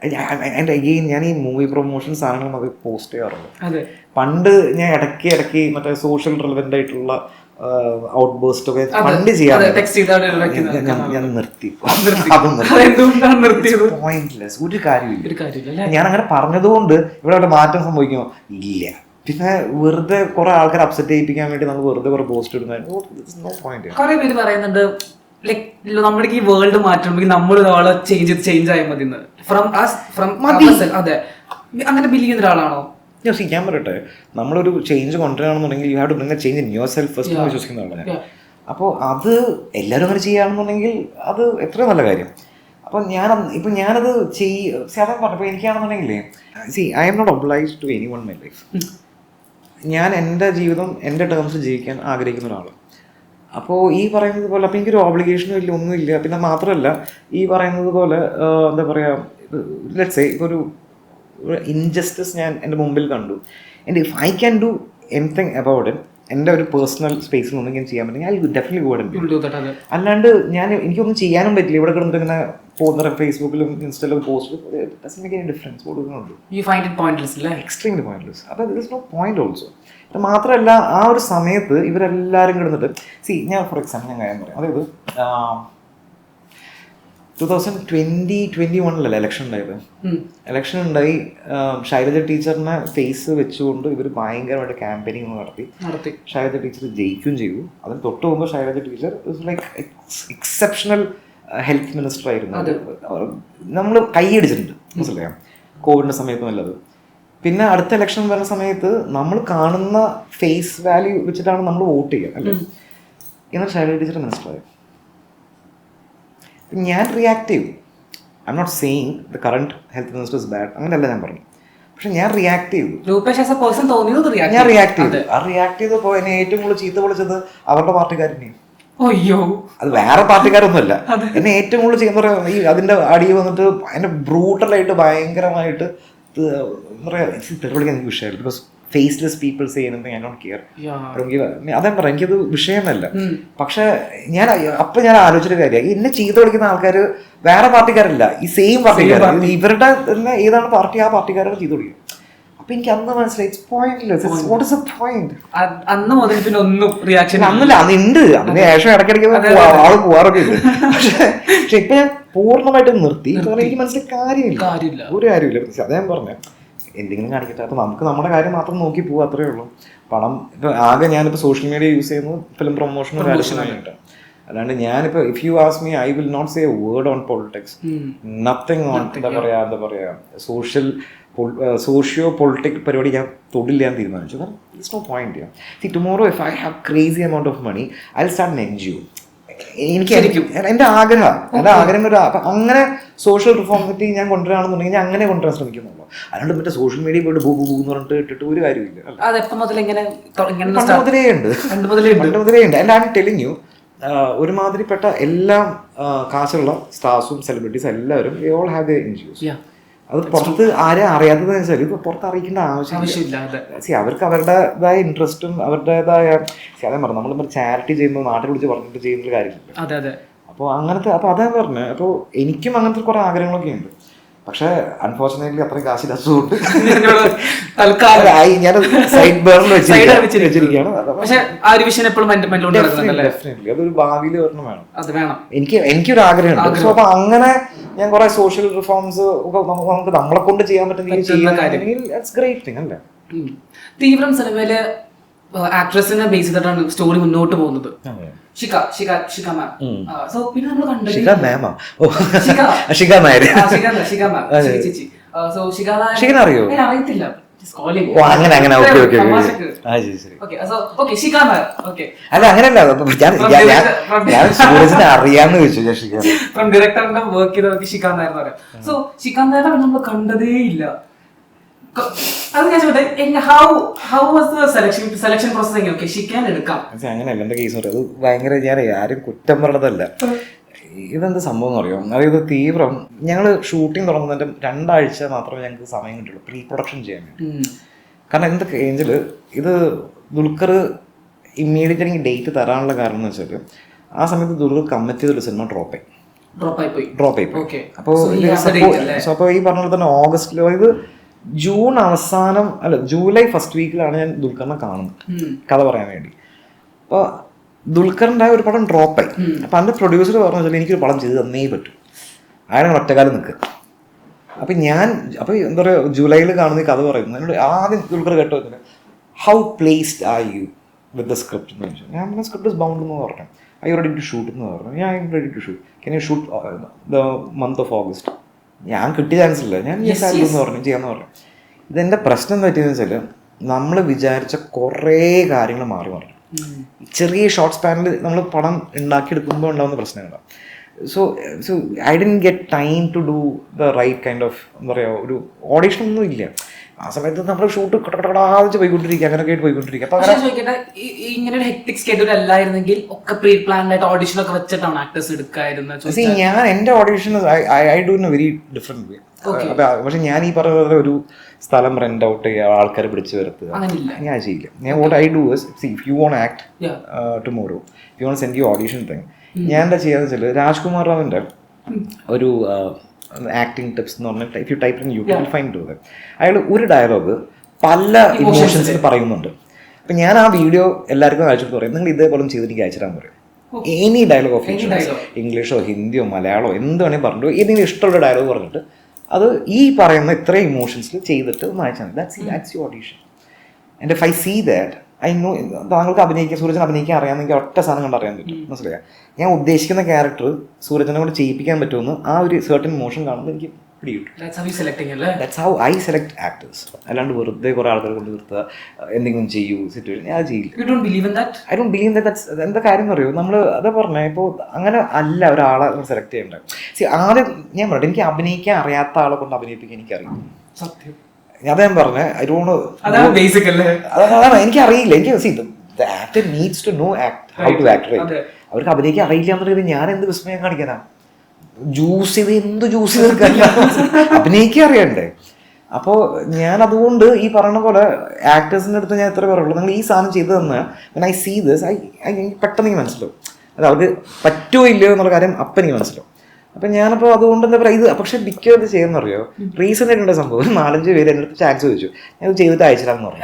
And again ഞാൻ ഈ movie promotion സാധനങ്ങളും അത് പോസ്റ്റ് ചെയ്യാറുണ്ട്. പണ്ട് ഞാൻ ഇടയ്ക്ക് മറ്റേ സോഷ്യൽ റിലവൻ്റ് ആയിട്ടുള്ള ഔട്ട് ബേസ്റ്റ് ഒക്കെ പണ്ട് ഞാൻ നിർത്തി. പോയിന്റ്ലെസ്, ഒരു കാര്യമില്ല. ഞാൻ അങ്ങനെ പറഞ്ഞതുകൊണ്ട് ഇവിടെ വല്ല മാറ്റം സംഭവിക്കുമോ? ഇല്ല. പിന്നെ വെറുതെ കുറെ ആൾക്കാർ അപ്സെറ്റ് ചെയ്യിപ്പിക്കാൻ വേണ്ടി നമ്മൾ വെറുതെ കുറെ പോസ്റ്റ് ഇടുന്ന പോയിന്റ്. കുറെ പേര് പറയുന്നുണ്ട് ലൈക് നമ്മുടെ ഈ വേൾഡ് മാറ്റണമെങ്കിൽ നമ്മൾ ഒരാളെ ചേഞ്ച് ആയാൽ മതി. അതെ, അങ്ങനെ ബിലീവ് ചെയ്യുന്ന ഒരാളാണോ? ഞാൻ പറയട്ടെ, നമ്മളൊരു ചേഞ്ച് കൊണ്ടുവരാണെന്നുണ്ടെങ്കിൽ you have to bring a change in yourself first എന്ന് വിശ്വസിക്കുന്നതാണ് ഞാൻ. അപ്പോൾ അത് എല്ലാവരും അങ്ങനെ ചെയ്യുകയാണെന്നുണ്ടെങ്കിൽ അത് എത്രയോ നല്ല കാര്യം. അപ്പം ഞാനത് സാധാരണ പറഞ്ഞപ്പോൾ എനിക്കാണെന്നുണ്ടെങ്കിലേ I M not obliged to anyone my life. ഞാൻ എൻ്റെ ജീവിതം എൻ്റെ ടേംസിൽ ജീവിക്കാൻ ആഗ്രഹിക്കുന്ന ഒരാളാണ്. അപ്പോൾ ഈ പറയുന്നത് പോലെ അപ്പോൾ എനിക്കൊരു ഓബ്ലിഗേഷനും ഇല്ല, ഒന്നുമില്ല. പിന്നെ മാത്രമല്ല ഈ പറയുന്നത് പോലെ എന്താ പറയുക, ലെറ്റ്സ് സേ ഇപ്പോൾ ഒരു ഇൻജസ്റ്റിസ് ഞാൻ എൻ്റെ മുമ്പിൽ കണ്ടു, and if I can do anything about it, എൻ്റെ ഒരു പേഴ്സണൽ സ്പേസിൽ ഒന്നും ചെയ്യാൻ പറ്റുമെങ്കിൽ I will definitely go and do it. അല്ലാണ്ട് എനിക്കൊന്നും ചെയ്യാനും പറ്റില്ല. ഇവിടെ കിടന്നിട്ട് ഇങ്ങനെ പോകുന്ന ഫേസ്ബുക്കിലും ഇൻസ്റ്റയിലും post doesn't make any difference. കൊടുക്കുന്നുണ്ട്. യു ഫൈൻഡ് ഇറ്റ് പോയിന്റ്ലെസ് അല്ലേ? Extremely pointless. അപ്പോൾ this is no point also. അത് മാത്രമല്ല ആ ഒരു സമയത്ത് ഇവരെല്ലാവരും കിടന്നിട്ട് ഞാൻ ഫോർ എക്സാമ്പിൾ ഞാൻ കാര്യം പറയാം. അതായത് 2021 ഇലക്ഷൻ ഉണ്ടായത്. ഇലക്ഷൻ ഉണ്ടായി, ശൈലജ ടീച്ചറിനെ ഫേസ് വെച്ചുകൊണ്ട് ഇവർ ഭയങ്കരമായിട്ട് ക്യാമ്പയിനിങ് നടത്തി. ശൈലജ ടീച്ചർ ജയിക്കുകയും ചെയ്തു. അതിന് തൊട്ട് മുമ്പ് Shailaja teacher like exceptional health minister ആയിരുന്നു. നമ്മൾ കൈയടിച്ചിട്ടുണ്ട്, മനസ്സിലായോ, കോവിഡിൻ്റെ സമയത്തും നല്ലത്. പിന്നെ അടുത്ത ഇലക്ഷൻ വരുന്ന സമയത്ത് നമ്മൾ കാണുന്ന ഫേസ് വാല്യൂ വെച്ചിട്ടാണ് നമ്മൾ വോട്ട് ചെയ്യുക അല്ലേ. എന്നാൽ ശൈലജ ടീച്ചർ മിനിസ്റ്ററായി. ഞാൻ റിയാക്ട് ചെയ്തു. I M not saying the current health minister is bad, അങ്ങനെയല്ല ഞാൻ പറഞ്ഞു. പക്ഷെ ഞാൻ റിയാക്ട് ചെയ്തു. ഞാൻ റിയാക്ട് ചെയ്തു. ആ റിയാക്ട് ചെയ്തപ്പോൾ എന്നെ ഏറ്റവും കൂടുതൽ ചീത്ത വിളിച്ചത് അവരുടെ പാർട്ടിക്കാരനെയും. അത് വേറെ പാർട്ടിക്കാരൊന്നുമല്ല. എന്നെ ഏറ്റവും കൂടുതൽ ചെയ്യുന്ന പറയാ ഈ അതിന്റെ അടിയിൽ വന്നിട്ട് അതിന്റെ ബ്രൂട്ടലായിട്ട് ഭയങ്കരമായിട്ട് എന്താ പറയാ തെളിവിളിക്കാൻ എനിക്ക് വിഷയമില്ല. Because faceless people say anything I don't care. അതേ പറയാം, എനിക്കത് വിഷയമല്ല. പക്ഷെ ഞാൻ ആലോചിച്ചൊരു കാര്യം, എന്നെ ചീത്ത വിളിക്കുന്ന ആൾക്കാർ വേറെ പാർട്ടിക്കാരല്ല, ഈ സെയിം പാർട്ടിക്കാർ. ഇവരുടെ തന്നെ ഏതാണ് പാർട്ടി ആ പാർട്ടിക്കാരാണ് ചീത്ത വിളിക്കുക. അപ്പൊ എനിക്ക് അന്ന് മനസ്സിലായി it's pointless. What is A point? അന്ന് മുതൽ പിന്നെ ഒന്നും റിയാക്ഷൻ അന്നില്ല, അന്നുണ്ട്. അതിന് ശേഷം ഇടയ്ക്കിടയ്ക്ക് ആള് പോവാറൊക്കെ ഉണ്ട്. പക്ഷെ ഇപ്പൊ ഞാൻ പൂർണ്ണമായിട്ട് നിർത്തി. എനിക്ക് മനസ്സിലായി കാര്യമില്ല, ഒരു കാര്യമില്ല. അതേ ഞാൻ പറഞ്ഞ എന്തെങ്കിലും കാണിക്കട്ടെ. അപ്പോൾ നമുക്ക് നമ്മുടെ കാര്യം മാത്രം നോക്കി പോവുക, അത്രയേ ഉള്ളൂ. പണം ഇപ്പോൾ ആകെ ഞാനിപ്പോൾ സോഷ്യൽ മീഡിയ യൂസ് ചെയ്യുന്നത് ഫിലിം പ്രൊമോഷനും കാര്യത്തിനായിട്ട്. അല്ലാണ്ട് ഞാനിപ്പോൾ if you ask me I will not say a word on politics, nothing on എന്താ പറയുക സോഷ്യോ പൊളിറ്റിക് പരിപാടി ഞാൻ തൊടില്ല എന്ന് തീരുമാനിച്ചു. കാരണം it's no point. See tomorrow if I have crazy amount of money I will start an NGO. എനിക്കായിരിക്കും എൻ്റെ ആഗ്രഹം ഒരു അപ്പം അങ്ങനെ സോഷ്യൽ റിഫോമിറ്റി ഞാൻ കൊണ്ടുവരാണെന്നുണ്ടെങ്കിൽ ഞാൻ അങ്ങനെ കൊണ്ടുവരാൻ ശ്രമിക്കുന്നുള്ളൂ. അല്ലാണ്ട് മറ്റേ സോഷ്യൽ മീഡിയ പോയിട്ട് ബൂ എന്ന് പറഞ്ഞിട്ട് ഇട്ടിട്ട് ഒരു കാര്യമില്ല. പണ്ട് മുതലേ ഉണ്ട്. And I am telling you, ഒരുമാതിരിപ്പെട്ട എല്ലാ കാശുള്ള സ്റ്റാർസും സെലിബ്രിറ്റീസും എല്ലാവരും they all have their NGOs. അത് പുറത്ത് ആരെയും അറിയാത്തതെന്ന് വെച്ചാൽ ഇത് പുറത്ത് അറിയിക്കേണ്ട ആവശ്യമില്ല. അവർക്ക് അവരുടേതായ ഇൻട്രസ്റ്റും അവരുടേതായ അതേ പറഞ്ഞു നമ്മളിപ്പോൾ ചാരിറ്റി ചെയ്യുമ്പോൾ നാട്ടിൽ വിളിച്ച് പറഞ്ഞിട്ട് ചെയ്യുന്ന കാര്യമില്ല. അപ്പോൾ അങ്ങനത്തെ അപ്പോൾ അതാ പറഞ്ഞത്. അപ്പോൾ എനിക്കും അങ്ങനത്തെ കുറേ ആഗ്രഹങ്ങളൊക്കെ ഉണ്ട്. പക്ഷെ അൺഫോർച്ചുനേറ്റ്ലി അത്രയും കാശില്ലാത്തതുകൊണ്ട് ഞാൻ സൈഡ് ബേറിൽ വെച്ചിരിക്കുകയാണ്. അതൊരു ഭാവിയിൽ ഒരെണ്ണം വേണം. എനിക്കൊരു ആഗ്രഹമുണ്ട്. സോ അപ്പൊ അങ്ങനെ ഞാൻ കുറെ സോഷ്യൽ റിഫോംസ് നമുക്ക് നമ്മളെ കൊണ്ട് ചെയ്യാൻ പറ്റുന്ന ഗ്രേറ്റ് തിങ് അല്ലേ. തീവ്രം സിനിമയില് ആക്ട്രസിനെ ബേസ് ചെയ്തിട്ടാണ് സ്റ്റോറി മുന്നോട്ട് പോകുന്നത്. അറിയത്തില്ല. അല്ല അങ്ങനെയല്ല, ഞാൻ സൂരജിനെ അറിയാന്ന് ചോദിച്ചു. ഡയറക്ടറിന്റെ വർക്ക് ചെയ്ത ശിഖാന്തായിരുന്നു പറയാം. സോ ശിഖാന്താരെ നമ്മൾ കണ്ടതേ ഇല്ല. അങ്ങനെയല്ല എന്റെ കേസ് പറയാം. അത് ഭയങ്കര ഞാൻ ആരും കുറ്റം പറഞ്ഞതല്ല. ഇതെന്ത് സംഭവം എന്ന് അറിയാം. അതായത് തീവ്രം ഞങ്ങൾ ഷൂട്ടിംഗ് തുടങ്ങുന്നതിൻ്റെ 2 ആഴ്ച മാത്രമേ ഞങ്ങൾക്ക് സമയം കിട്ടുള്ളൂ പ്രീ പ്രൊഡക്ഷൻ ചെയ്യാൻ വേണ്ടി. കാരണം എന്താ ഏഞ്ചൽ ഇത് ദുൽഖർ ഇമ്മീഡിയറ്റ് എനിക്ക് ഡേറ്റ് തരാനുള്ള കാരണം എന്ന് വെച്ചാൽ ആ സമയത്ത് ദുൽഖർ കമ്മിറ്റ് ചെയ്തൊരു സിനിമ ഡ്രോപ്പ് ചെയ്യും. ഡ്രോപ്പ് ആയി പോയി. Okay. അപ്പോൾ So, ഈ ആ date അല്ലേ? അപ്പോൾ ഈ പറഞ്ഞ പോലെ തന്നെ ഓഗസ്റ്റിലോ ഇത് ജൂൺ അവസാനം അല്ല ജൂലൈ ഫസ്റ്റ് വീക്കിലാണ് ഞാൻ ദുൽഖറിനെ കാണുന്നത് കഥ പറയാൻ വേണ്ടി. അപ്പോൾ ദുൽഖറിൻ്റെ ഒരു പടം ഡ്രോപ്പായി. അപ്പം അതിൻ്റെ പ്രൊഡ്യൂസർ പറഞ്ഞു വെച്ചാൽ എനിക്കൊരു പടം ചെയ്ത് തന്നേ പറ്റും, അയാളെ ഒറ്റക്കാലം നിൽക്കുക. അപ്പം അപ്പോൾ എന്താ പറയുക ജൂലൈയിൽ കാണുന്ന ഈ കഥ പറയുന്നത് എന്നോട് ആദ്യം ദുൽഖർ കേട്ടോ how placed are you with the script എന്ന് ചോദിച്ചു. ഞാൻ പറഞ്ഞ സ്ക്രിപ്റ്റ് ഇസ് ബൗണ്ട് എന്ന് പറഞ്ഞു. I you ready to shoot എന്ന് പറഞ്ഞു. ഞാൻ I'm ready to shoot. Can you shoot the month of August? ഞാൻ കിട്ടിയ ചാൻസ് ഇല്ല, ഞാൻ എന്ന് പറഞ്ഞു ചെയ്യാന്ന് പറഞ്ഞു. ഇതെൻ്റെ പ്രശ്നം എന്താ പറ്റിയെന്ന് വെച്ചാൽ നമ്മൾ വിചാരിച്ച കുറേ കാര്യങ്ങൾ മാറി മറിഞ്ഞു. ചെറിയ ഷോർട്ട് സ്പാനിൽ നമ്മൾ പടം ഉണ്ടാക്കിയെടുക്കുമ്പോൾ ഉണ്ടാകുന്ന പ്രശ്നങ്ങളാണ്. So I didn't get time to do the right kind of എന്താ പറയുക ഒരു ഓഡീഷൻ ഒന്നും ഇല്ല. ആ സമയത്ത് നമ്മൾ ഷൂട്ട് കടകടാച്ച് പോയിക്കൊണ്ടിരിക്കുക, അങ്ങനെയൊക്കെ ആയിട്ട് പോയിക്കൊണ്ടിരിക്കുക. അപ്പൊ ഇങ്ങനെ ഒരു ഹെക്ടിക് സ്കെഡ്യൂൾ അല്ലായിരുന്നെങ്കിൽ ഒക്കെ പ്രീ പ്ലാൻഡ് ആയിട്ട് ഓഡിഷൻ ഒക്കെ വെച്ചിട്ടാണ് ആക്ടേഴ്സ് എടുക്കായിരുന്നത്. ഞാൻ എൻ്റെ audition I do in A very different വേ. പക്ഷെ ഞാൻ ഈ പറഞ്ഞ ഒരു സ്ഥലം റെന്റ് ഔട്ട് ചെയ്യുക, ആൾക്കാരെ പിടിച്ചു വരുത്തുക, ഞാൻ ചെയ്യില്ല. ഞാൻ what I do is see if you want act tomorrow, you want send you audition thing, ഞാൻ എന്താ ചെയ്യാന്ന് വെച്ചാൽ രാജ്കുമാർ റാവിൻ്റെ ഒരു ആക്ടിങ് ടിപ്സ് എന്ന് പറഞ്ഞാൽ ഇഫ് യു ടൈപ്പ് ഇൻ യൂട്യൂബിൽ ഫൈൻഡ് ടു ദാറ്റ്. അയാൾ ഒരു ഡയലോഗ് പല ഇമോഷൻസിൽ പറയുന്നുണ്ട്. അപ്പം ഞാൻ ആ വീഡിയോ എല്ലാവർക്കും അയച്ചിട്ട് പറയും നിങ്ങൾ ഇതേപോലെ ചെയ്ത് എനിക്ക് അയച്ചിടാൻ പറയും. എനി ഡയലോഗ് ഓഫ് ഇംഗ്ലീഷോ ഹിന്ദിയോ മലയാളമോ എന്ത് വേണമെങ്കിൽ പറഞ്ഞു ഇതിന് ഇഷ്ടമുള്ള ഡയലോഗ് പറഞ്ഞിട്ട് അത് ഈ പറയുന്ന ഇത്രയും ഇമോഷൻസിൽ ചെയ്തിട്ട് ഒന്ന് അയച്ചാൽ മതി. That's you audition. And if I see that I know താങ്കൾക്ക് അഭിനയിക്കാൻ സൂരജൻ അഭിനയിക്കാൻ അറിയാമെങ്കിൽ ഒറ്റ സാധനം കണ്ട് അറിയാൻ പറ്റും. മനസ്സിലായോ? ഞാൻ ഉദ്ദേശിക്കുന്ന ക്യാരക്ടർ സൂരജനെ കൊണ്ട് ചെയ്യിപ്പിക്കാൻ പറ്റുമെന്ന് ആ ഒരു സർട്ടൻ മോഷൻ കാണുമ്പോൾ എനിക്ക് പിടികിട്ടും. That's how I select actors. അല്ലാണ്ട് വെറുതെ കുറെ ആൾക്കാരെ കൊണ്ട് നിർത്തുക എന്തെങ്കിലും ചെയ്യൂ സിറ്റുവേഷൻ ഞാൻ ചെയ്യില്ല. I don't believe that. എന്താ കാര്യം എന്ന് അറിയോ, നമ്മൾ അതാ പറഞ്ഞത് ഇപ്പോൾ അങ്ങനെ അല്ല ഒരാളെ സെലക്ട് ചെയ്യേണ്ടത്. ആദ്യം ഞാൻ പറഞ്ഞു എനിക്ക് അഭിനയിക്കാൻ അറിയാത്ത ആളെ കൊണ്ട് അഭിനയിപ്പിക്കാൻ എനിക്കറിയാം. സത്യം അതാ ഞാൻ പറഞ്ഞത്. അതാണ് എനിക്കറിയില്ല. എനിക്ക് actor needs to know how to act right. അവർക്ക് അഭിനയിക്കാൻ അറിയില്ല എന്നുള്ളത് ഞാൻ എന്ത് വിസ്മയം കാണിക്കാനാ? ജ്യൂസ് ചെയ്ത് എന്ത് ജ്യൂസ് ചെയ്ത് അഭിനയിക്കാൻ അറിയണ്ടേ? അപ്പോൾ ഞാൻ അതുകൊണ്ട് ഈ പറഞ്ഞ പോലെ ആക്ടേഴ്സിൻ്റെ അടുത്ത് ഞാൻ എത്ര പറയുള്ളൂ നിങ്ങൾ ഈ സാധനം ചെയ്തു തന്നാൽ ഐ സീ ദിസ് പെട്ടെന്ന് എനിക്ക് മനസ്സിലാവും അത് അവർക്ക് പറ്റുമോ ഇല്ലയോ എന്നുള്ള കാര്യം അപ്പം എനിക്ക് മനസ്സിലാവും. അപ്പം ഞാനപ്പോൾ അതുകൊണ്ട് എന്താ പറയുക ഇത് പക്ഷെ മിക്കത് ചെയ്യുന്ന അറിയോ റീസെൻ്റ് ആയിട്ടുള്ള സംഭവം 4-5 പേര് എൻ്റെ അടുത്ത് ചാൻസ് ചോദിച്ചു ഞാൻ ചെയ്തിട്ട് അയച്ചിടാന്ന് പറഞ്ഞു.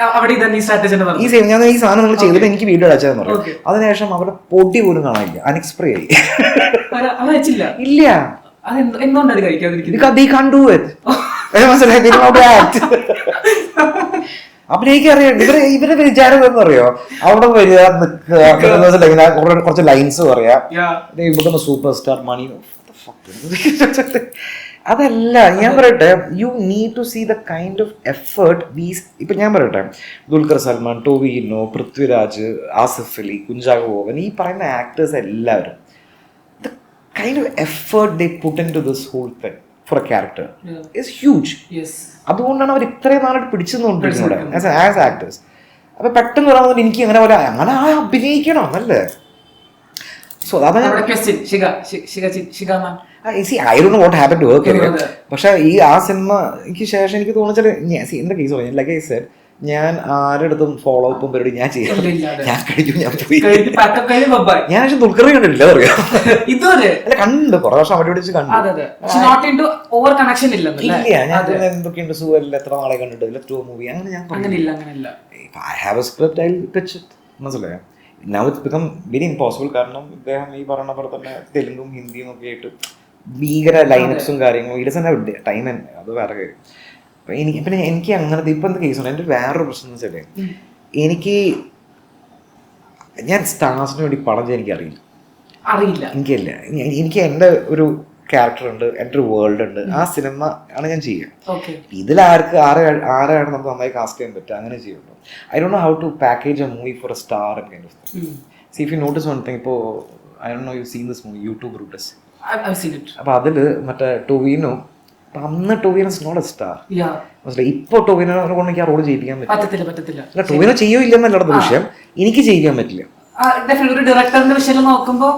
ഞാൻ ഈ സാധനം നിങ്ങൾ ചെയ്തിട്ട് എനിക്ക് വീഡിയോ അയച്ചതെന്ന് പറയും. അതിനുശേഷം അവരുടെ പൊടി പോലും കാണാനില്ല, അൺഎക്സ്പ്രേ ആയി. ഇല്ല അഭിനയിക്കാൻ അറിയാം. ഇവരെ വിചാരം എന്ന് പറയോ അവിടെ വരിക നിൽക്കുക കുറച്ച് ലൈൻസ് പറയാ സൂപ്പർ സ്റ്റാർ മണി അതല്ല. ഞാൻ പറയട്ടെ you need to see the kind of effort these ഇപ്പൊ ഞാൻ പറയട്ടെ ദുൽഖർ സൽമാൻ, ടോവിനോ, പൃഥ്വിരാജ്, ആസിഫ് അലി, കുഞ്ചാക്കോ ബോബൻ ഈ പറയുന്ന ആക്ടേഴ്സ് എല്ലാവരും the kind of effort they put into this whole thing for a character is huge. അതുകൊണ്ടാണ് അവർ ഇത്രയും നാളായിട്ട് പിടിച്ചെന്നുകൊണ്ടിരിക്കുന്നത് ആസ് ആക്ടേഴ്സ്. അപ്പൊ പെട്ടെന്ന് പറയുന്നത് എനിക്ക് അങ്ങനെ പോലെ അങ്ങനെ അഭിനയിക്കണം എന്നല്ലേ. So that's I don't know what happened to her. പക്ഷെ ഈ ആ സിനിമ എനിക്ക് ശേഷം എനിക്ക് തോന്നിച്ചാൽ എന്റെ കേസ് പറഞ്ഞു ലൈക്ക് ഐ സെഡ് ഞാൻ ആരുടെടുത്തും ഫോളോ അപ്പും പരിപാടി ഞാൻ ചെയ്യാം. ഞാൻ കഴിഞ്ഞു, ഞാൻ പോയി. ഞാൻ പക്ഷെ ദുൽഖറിനെ കണ്ടിട്ടില്ല പറയാ. അല്ല കണ്ടു കുറെ വർഷം അവിടെ പിടിച്ച് കണ്ടു. ഇല്ല ഞാൻ എന്തൊക്കെയുണ്ട് സുഖല്ല എത്ര നാളെ കണ്ടിട്ടില്ല 2 മൂവി അങ്ങനെ ഞാൻ I have a script I'll pitch it. മനസ്സിലായോ? Now it's become very impossible കാരണം ഇദ്ദേഹം ഈ പറഞ്ഞ പോലെ തന്നെ തെലുങ്കും ഹിന്ദിയും ഒക്കെ ആയിട്ട് ഭീകര ലൈനപ്സും കാര്യങ്ങളും ഇറ്റ് ഡസന്റ് ഹാവ് ടൈം അത് വേറെ കാര്യം. എനിക്ക് അങ്ങനത്തെ ഇപ്പം എന്ത് കേസുണ്ട്. എൻ്റെ വേറൊരു പ്രശ്നം എന്ന് വെച്ചാൽ ഞാൻ സ്റ്റാർസിന് വേണ്ടി പടം ചെയ്യാൻ എനിക്കറിയില്ല. എനിക്കല്ല എനിക്ക് എൻ്റെ ഒരു ക്യാരക്ടർ ഉണ്ട്, എൻ്റെ ഒരു വേൾഡ് ഉണ്ട്. ആ സിനിമ ആണ് ഞാൻ ചെയ്യുക. ഇതിലാർക്ക് ആരെയാണ് നമുക്ക് നന്നായി കാസ്റ്റ് ചെയ്യാൻ പറ്റുക അങ്ങനെ ചെയ്യുള്ളൂ. I don't know how to package a movie for a star and kind of thing. See if you notice one thing, ഇപ്പോൾ I don't know you seen this movie YouTube Brutus. അപ്പോൾ അതിൽ മറ്റേ ടൊവിനോ അന്ന് Tovino is not a star. മനസ്സിലായി? ഇപ്പോൾ ടൊവിനോ കൊണ്ട് എനിക്ക് ആ റോൾ ചെയ്യിപ്പിക്കാൻ പറ്റില്ല. ടൊവിനോ ചെയ്യോ ഇല്ലെന്നല്ല വിഷയം, എനിക്ക് ചെയ്യിക്കാൻ പറ്റില്ല. ഒരു ഡയറക്ടറിന്റെ വിഷയം നോക്കുമ്പോൾ